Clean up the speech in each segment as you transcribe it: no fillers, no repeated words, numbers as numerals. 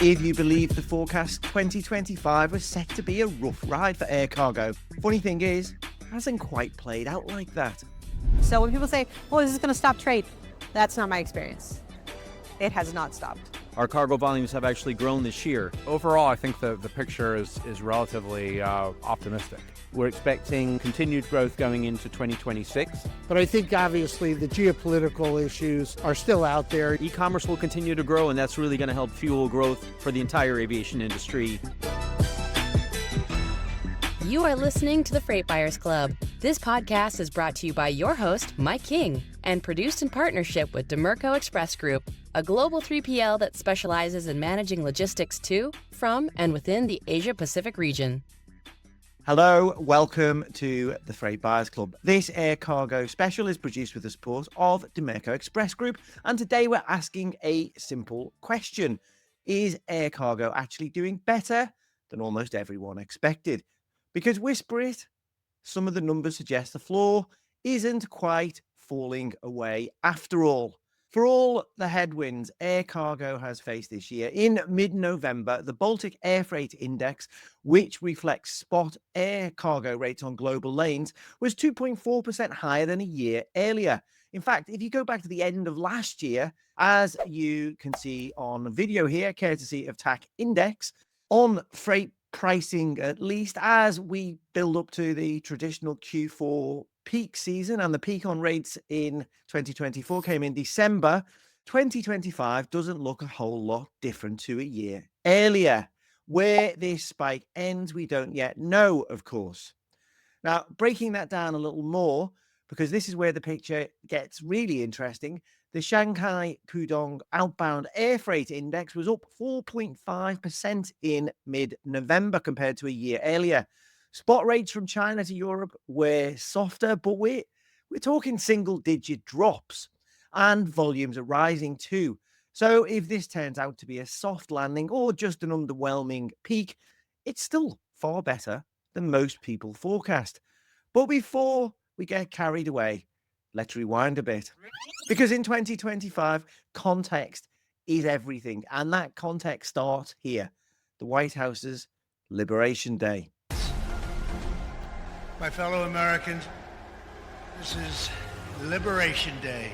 If you believe the forecast, 2025 was set to be a rough ride for air cargo. Funny thing is, it hasn't quite played out like that. So when people say, oh, is this going to stop trade? That's not my experience. It has not stopped. Our cargo volumes have actually grown this year. Overall, I think the picture is relatively optimistic. We're expecting continued growth going into 2026. But I think obviously the geopolitical issues are still out there. E-commerce will continue to grow, and that's really going to help fuel growth for the entire aviation industry. You are listening to the Freight Buyers Club. This podcast is brought to you by your host, Mike King, and produced in partnership with Dimerco Express Group, a global 3PL that specializes in managing logistics to, from, and within the Asia-Pacific region. Hello, welcome to the Freight Buyers Club. This air cargo special is produced with the support of Dimerco Express Group, and today we're asking a simple question. Is air cargo actually doing better than almost everyone expected? Because whisper it, some of the numbers suggest the floor isn't quite falling away after all. For all the headwinds air cargo has faced this year, in mid-November, the Baltic Air Freight Index, which reflects spot air cargo rates on global lanes, was 2.4% higher than a year earlier. In fact, if you go back to the end of last year, as you can see on video here, courtesy of TIACA Index, on freight pricing, at least as we build up to the traditional Q4 peak season, and the peak on rates in 2024 came in December, 2025 doesn't look a whole lot different to a year earlier. Where this spike ends, we don't yet know, of course. Now, breaking that down a little more, because this is where the picture gets really interesting, the Shanghai Pudong Outbound Air Freight Index was up 4.5% in mid-November compared to a year earlier. Spot rates from China to Europe were softer, but we're talking single-digit drops, and volumes are rising too. So if this turns out to be a soft landing or just an underwhelming peak, it's still far better than most people forecast. But before we get carried away, let's rewind a bit. Because in 2025, context is everything, and that context starts here, the White House's Liberation Day. My fellow Americans, this is Liberation Day,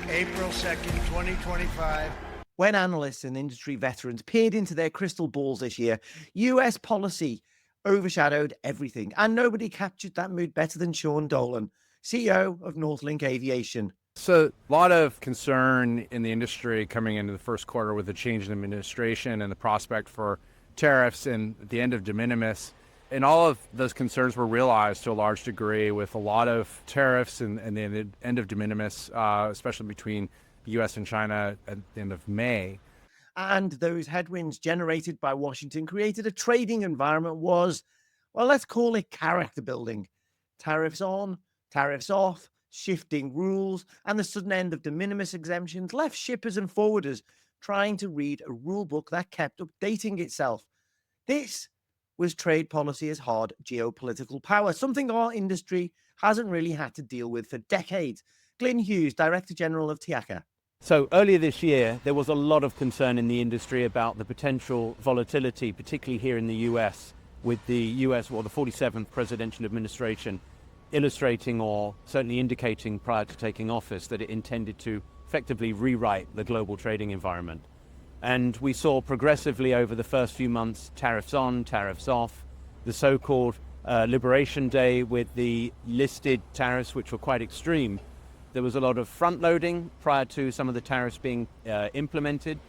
April 2nd, 2025. When analysts and industry veterans peered into their crystal balls this year, US policy overshadowed everything, and nobody captured that mood better than Sean Dolan, CEO of Northlink Aviation. So a lot of concern in the industry coming into the first quarter with the change in administration and the prospect for tariffs and the end of de minimis. And all of those concerns were realized to a large degree with a lot of tariffs and the end of de minimis, especially between the U.S. and China at the end of May. And those headwinds generated by Washington created a trading environment was, well, let's call it character building. Tariffs on, tariffs off, shifting rules, and the sudden end of de minimis exemptions left shippers and forwarders trying to read a rule book that kept updating itself. This was trade policy as hard geopolitical power, something our industry hasn't really had to deal with for decades. Glyn Hughes, Director General of TIACA. So earlier this year, there was a lot of concern in the industry about the potential volatility, particularly here in the US, with the US, or the 47th presidential administration, illustrating or certainly indicating prior to taking office that it intended to effectively rewrite the global trading environment. And we saw progressively over the first few months, tariffs on, tariffs off, the so-called Liberation Day with the listed tariffs, which were quite extreme. There was a lot of front-loading prior to some of the tariffs being implemented.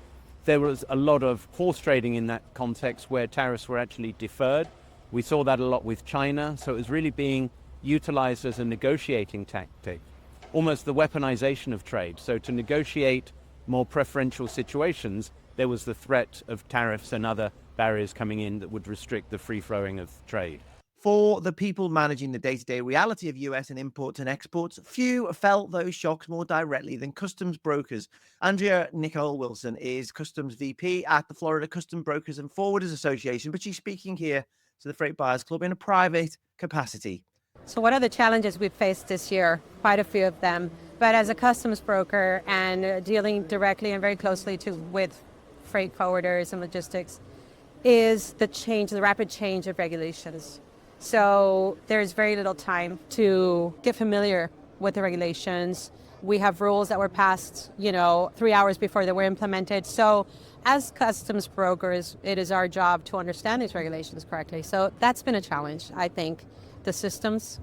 There was a lot of horse trading in that context where tariffs were actually deferred. We saw that a lot with China, so it was really being utilized as a negotiating tactic, almost the weaponization of trade. So to negotiate more preferential situations, there was the threat of tariffs and other barriers coming in that would restrict the free flowing of trade. For the people managing the day-to-day reality of US and imports and exports, few felt those shocks more directly than customs brokers. Andrea Nicole Wilson is Customs VP at the Florida Custom Brokers and Forwarders Association, but she's speaking here to the Freight Buyers Club in a private capacity. So what are the challenges we've faced this year? Quite a few of them. But as a customs broker and dealing directly and very closely with freight forwarders and logistics is the rapid change of regulations. So there's very little time to get familiar with the regulations. We have rules that were passed, 3 hours before they were implemented. So as customs brokers, it is our job to understand these regulations correctly. So that's been a challenge. I think the systems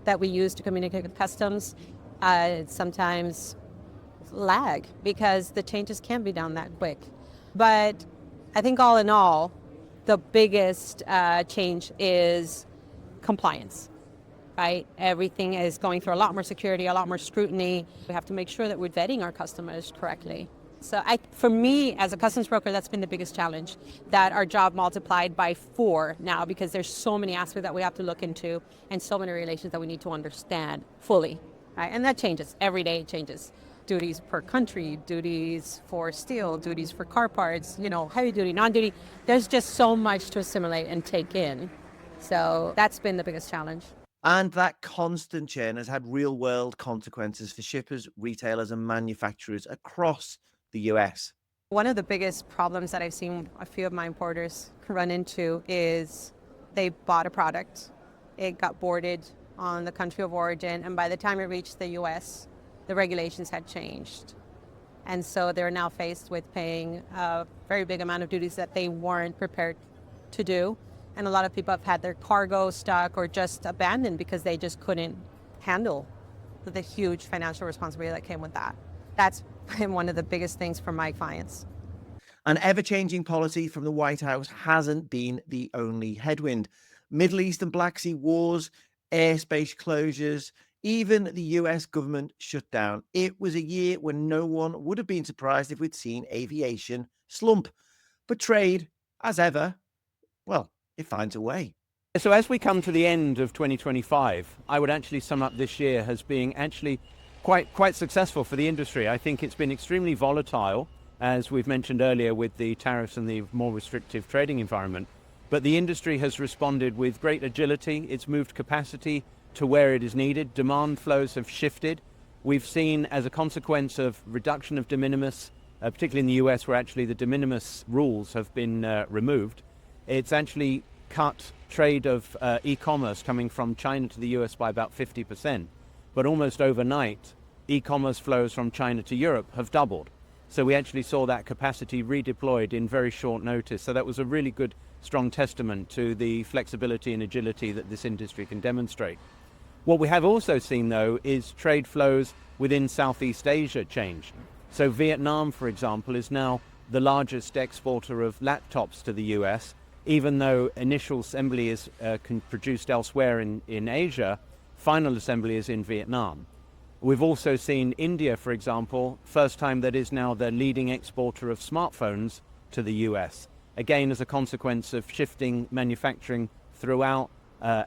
that we use to communicate with customs sometimes lag because the changes can't be done that quick. But I think all in all, the biggest change is compliance, right? Everything is going through a lot more security, a lot more scrutiny. We have to make sure that we're vetting our customers correctly. So for me, as a customs broker, that's been the biggest challenge, that our job multiplied by 4 now because there's so many aspects that we have to look into and so many relations that we need to understand fully, right? And that changes. Every day it changes. Duties per country, duties for steel, duties for car parts, heavy duty, non-duty. There's just so much to assimilate and take in. So that's been the biggest challenge. And that constant churn has had real world consequences for shippers, retailers, and manufacturers across the US. One of the biggest problems that I've seen a few of my importers run into is they bought a product, it got boarded on the country of origin, and by the time it reached the US, the regulations had changed. And so they're now faced with paying a very big amount of duties that they weren't prepared to do. And a lot of people have had their cargo stuck or just abandoned because they just couldn't handle the huge financial responsibility that came with that. That's been one of the biggest things for my clients. An ever-changing policy from the White House hasn't been the only headwind. Middle East and Black Sea wars, airspace closures, even the US government shutdown. It was a year when no one would have been surprised if we'd seen aviation slump. But trade, as ever, well, it finds a way. So as we come to the end of 2025, I would actually sum up this year as being actually quite successful for the industry. I think it's been extremely volatile, as we've mentioned earlier, with the tariffs and the more restrictive trading environment. But the industry has responded with great agility. It's moved capacity to where it is needed. Demand flows have shifted. We've seen, as a consequence of reduction of de minimis, particularly in the US, where actually the de minimis rules have been removed, it's actually cut trade of e-commerce coming from China to the US by about 50%. But almost overnight, e-commerce flows from China to Europe have doubled. So we actually saw that capacity redeployed in very short notice. So that was a really good, strong testament to the flexibility and agility that this industry can demonstrate. What we have also seen, though, is trade flows within Southeast Asia change. So Vietnam, for example, is now the largest exporter of laptops to the US, even though initial assembly is produced elsewhere in Asia, final assembly is in Vietnam. We've also seen India, for example, first time that is now the leading exporter of smartphones to the US, again as a consequence of shifting manufacturing throughout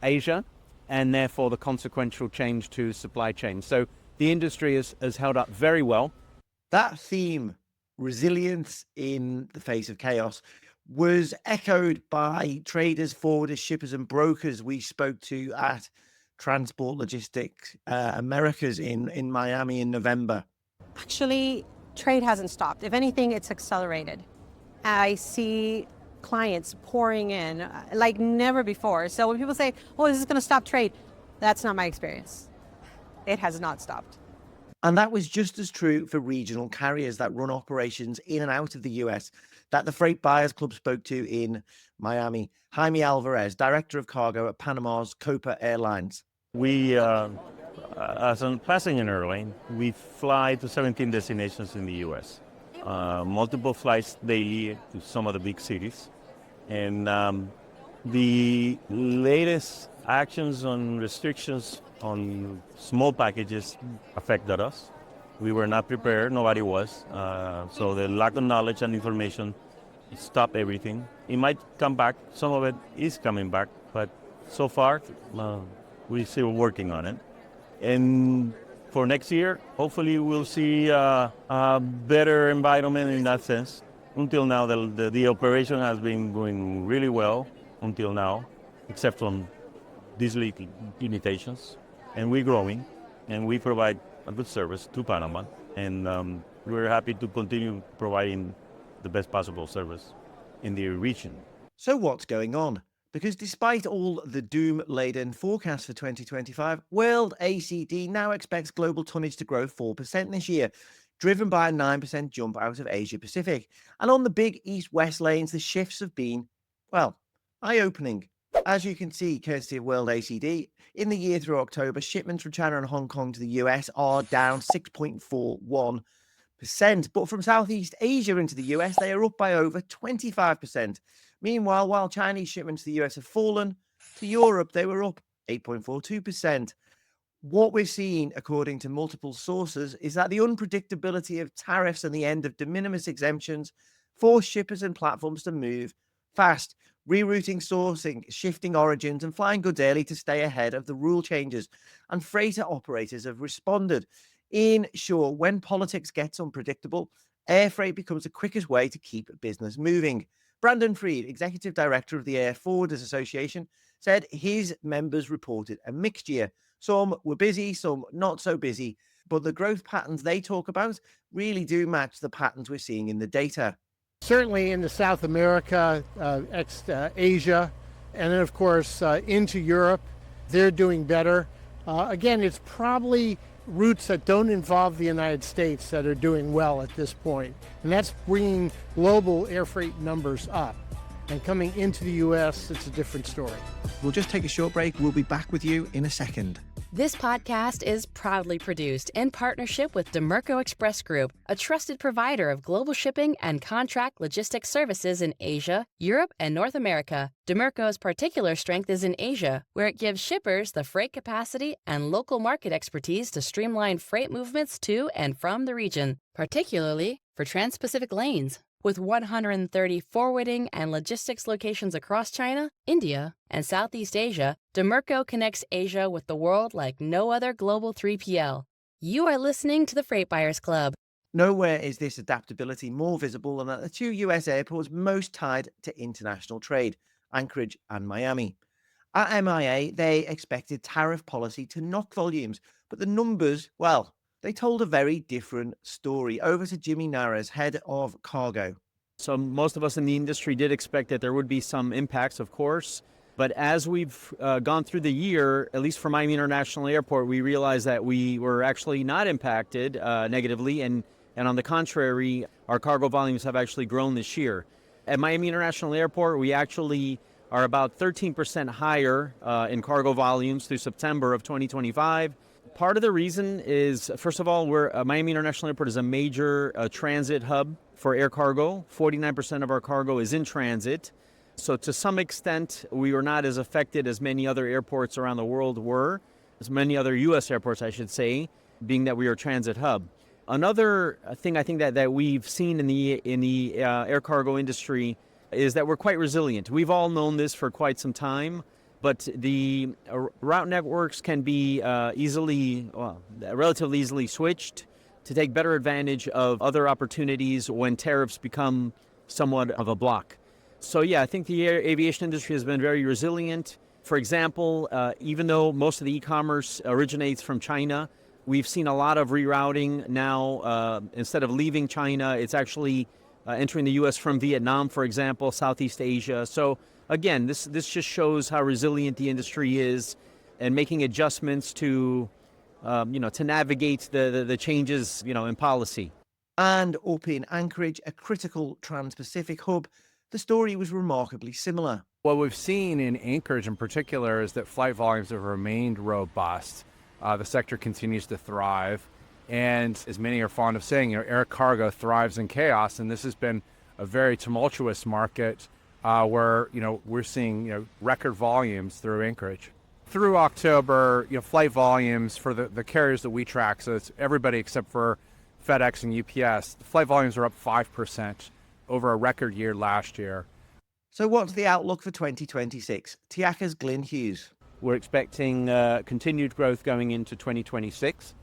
Asia, and therefore the consequential change to supply chain. So the industry has held up very well. That theme, resilience in the face of chaos, was echoed by traders, forwarders, shippers, and brokers we spoke to at Transport Logistics Americas in Miami in November. Actually, trade hasn't stopped. If anything, it's accelerated. I see clients pouring in like never before. So when people say, oh, this is going to stop trade, that's not my experience. It has not stopped. And that was just as true for regional carriers that run operations in and out of the US that the Freight Buyers Club spoke to in Miami. Jaime Alvarez, Director of Cargo at Panama's Copa Airlines. We, as a passenger airline, we fly to 17 destinations in the U.S. Multiple flights daily to some of the big cities. And the latest actions on restrictions on small packages affected us. We were not prepared, nobody was. So the lack of knowledge and information stopped everything. It might come back, some of it is coming back, but so far, we're still working on it. And for next year, hopefully we'll see a better environment in that sense. Until now, the operation has been going really well until now, except from these limitations. And we're growing, and we provide a good service to Panama. And we're happy to continue providing the best possible service in the region. So what's going on? Because despite all the doom-laden forecasts for 2025, World ACD now expects global tonnage to grow 4% this year, driven by a 9% jump out of Asia Pacific. And on the big east-west lanes, the shifts have been, well, eye-opening. As you can see, courtesy of World ACD, in the year through October, shipments from China and Hong Kong to the US are down 6.41%. But from Southeast Asia into the US, they are up by over 25%. Meanwhile, while Chinese shipments to the US have fallen, to Europe, they were up 8.42%. What we're seeing, according to multiple sources, is that the unpredictability of tariffs and the end of de minimis exemptions force shippers and platforms to move fast, rerouting sourcing, shifting origins, and flying goods early to stay ahead of the rule changes. And freighter operators have responded. In short, when politics gets unpredictable, air freight becomes the quickest way to keep business moving. Brandon Freed, executive director of the Air Forwarders Association, said his members reported a mixed year. Some were busy, some not so busy, but the growth patterns they talk about really do match the patterns we're seeing in the data. Certainly in the South America, Asia, and then of course into Europe, they're doing better. Again, it's probably routes that don't involve the United States that are doing well at this point. And that's bringing global air freight numbers up. And coming into the U.S., it's a different story. We'll just take a short break. We'll be back with you in a second. This podcast is proudly produced in partnership with Dimerco Express Group, a trusted provider of global shipping and contract logistics services in Asia, Europe, and North America. Dimerco's particular strength is in Asia, where it gives shippers the freight capacity and local market expertise to streamline freight movements to and from the region, particularly for trans-Pacific lanes. With 130 forwarding and logistics locations across China, India, and Southeast Asia, Dimerco connects Asia with the world like no other global 3PL. You are listening to the Freight Buyers Club. Nowhere is this adaptability more visible than at the two US airports most tied to international trade, Anchorage and Miami. At MIA, they expected tariff policy to knock volumes, but the numbers, well, they told a very different story. Over to Jimmy Naras, head of cargo. So most of us in the industry did expect that there would be some impacts, of course. But as we've gone through the year, at least for Miami International Airport, we realized that we were actually not impacted negatively. And on the contrary, our cargo volumes have actually grown this year. At Miami International Airport, we actually are about 13% higher in cargo volumes through September of 2025. Part of the reason is, first of all, Miami International Airport is a major transit hub for air cargo. 49% of our cargo is in transit. So to some extent, we were not as affected as many other airports around the world were, as many other U.S. airports, I should say, being that we are a transit hub. Another thing I think that we've seen in the air cargo industry is that we're quite resilient. We've all known this for quite some time. But the route networks can be relatively easily switched to take better advantage of other opportunities when tariffs become somewhat of a block. So yeah, I think the aviation industry has been very resilient. For example, even though most of the e-commerce originates from China, we've seen a lot of rerouting now. Instead of leaving China, it's actually entering the U.S. from Vietnam, for example, Southeast Asia. So again, this just shows how resilient the industry is and making adjustments to navigate the changes, in policy. And up in Anchorage, a critical trans-Pacific hub, the story was remarkably similar. What we've seen in Anchorage in particular is that flight volumes have remained robust. The sector continues to thrive. And as many are fond of saying, air cargo thrives in chaos. And this has been a very tumultuous market where we're seeing record volumes through Anchorage. Through October, flight volumes for the carriers that we track, so it's everybody except for FedEx and UPS, the flight volumes are up 5% over a record year last year. So what's the outlook for 2026? TIACA's Glyn Hughes. We're expecting continued growth going into 2026.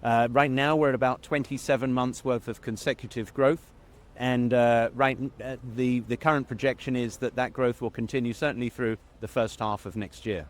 Right now, we're at about 27 months worth of consecutive growth. And the current projection is that growth will continue certainly through the first half of next year.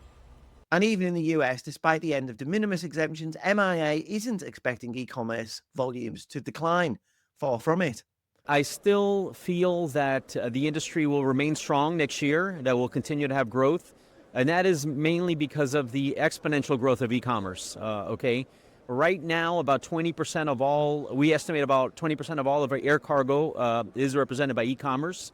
And even in the US, despite the end of de minimis exemptions, MIA isn't expecting e-commerce volumes to decline. Far from it. I still feel that the industry will remain strong next year, that will continue to have growth. And that is mainly because of the exponential growth of e-commerce, okay? Right now, about 20% of all, we estimate about 20% of all of our air cargo is represented by e-commerce.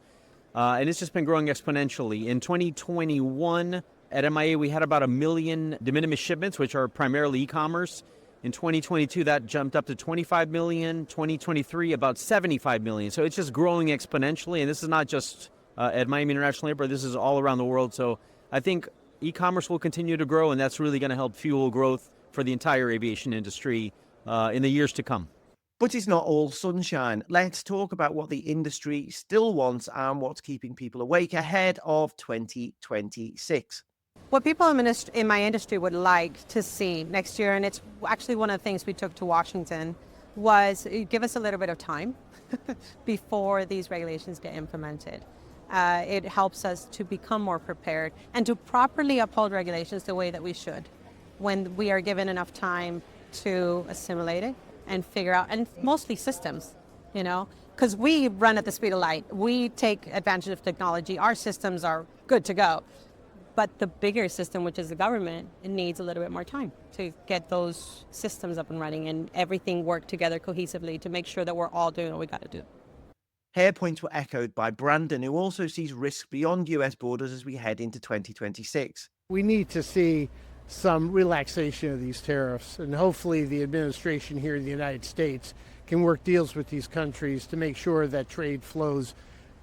And it's just been growing exponentially. In 2021, at MIA, we had about 1 million de minimis shipments, which are primarily e-commerce. In 2022, that jumped up to 25 million. 2023, about 75 million. So it's just growing exponentially. And this is not just at Miami International Airport. This is all around the world. So I think e-commerce will continue to grow, and that's really going to help fuel growth for the entire aviation industry in the years to come. But it's not all sunshine. Let's talk about what the industry still wants and what's keeping people awake ahead of 2026. What people in my industry would like to see next year, and it's actually one of the things we took to Washington, was give us a little bit of time before these regulations get implemented. It helps us to become more prepared and to properly uphold regulations the way that we should when we are given enough time to assimilate it and figure out, and mostly systems, because we run at the speed of light. We take advantage of technology. Our systems are good to go. But the bigger system, which is the government, it needs a little bit more time to get those systems up and running and everything work together cohesively to make sure that we're all doing what we got to do. Hair points were echoed by Brandon, who also sees risks beyond US borders as we head into 2026. We need to see some relaxation of these tariffs, and hopefully the administration here in the United States can work deals with these countries to make sure that trade flows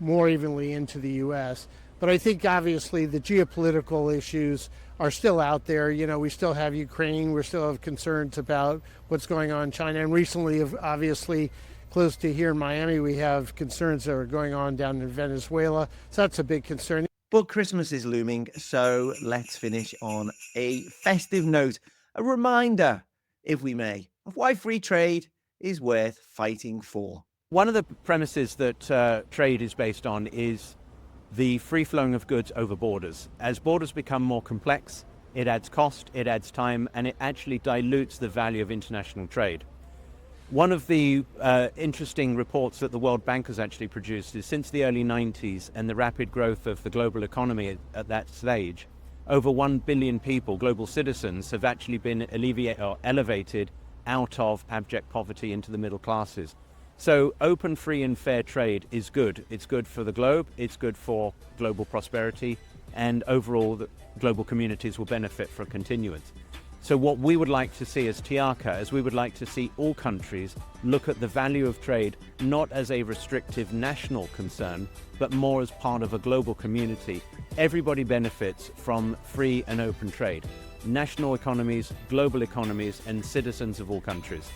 more evenly into the U.S. But I think obviously the geopolitical issues are still out there. We still have Ukraine, we still have concerns about what's going on in China, and recently, obviously, close to here in Miami, we have concerns that are going on down in Venezuela. So that's a big concern. But Christmas is looming, so let's finish on a festive note. A reminder, if we may, of why free trade is worth fighting for. One of the premises that trade is based on is the free flowing of goods over borders. As borders become more complex, it adds cost, it adds time, and it actually dilutes the value of international trade. One of the interesting reports that the World Bank has actually produced is since the early 90s and the rapid growth of the global economy at that stage, over 1 billion people, global citizens, have actually been elevated out of abject poverty into the middle classes. So open, free and fair trade is good. It's good for the globe, it's good for global prosperity, and overall the global communities will benefit from continuance. So what we would like to see as TIACA is we would like to see all countries look at the value of trade not as a restrictive national concern, but more as part of a global community. Everybody benefits from free and open trade. National economies, global economies, and citizens of all countries.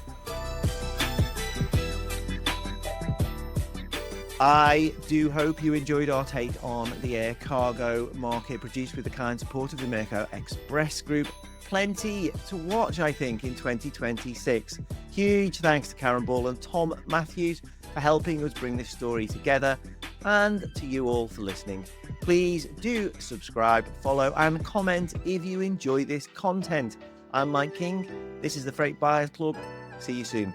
I do hope you enjoyed our take on the air cargo market, produced with the kind support of the Dimerco Express Group. Plenty to watch, I think, in 2026. Huge thanks to Karen Ball and Tom Matthews for helping us bring this story together, and to you all for listening. Please do subscribe, follow, and comment if you enjoy this content. I'm Mike King. This is the Freight Buyers Club. See you soon.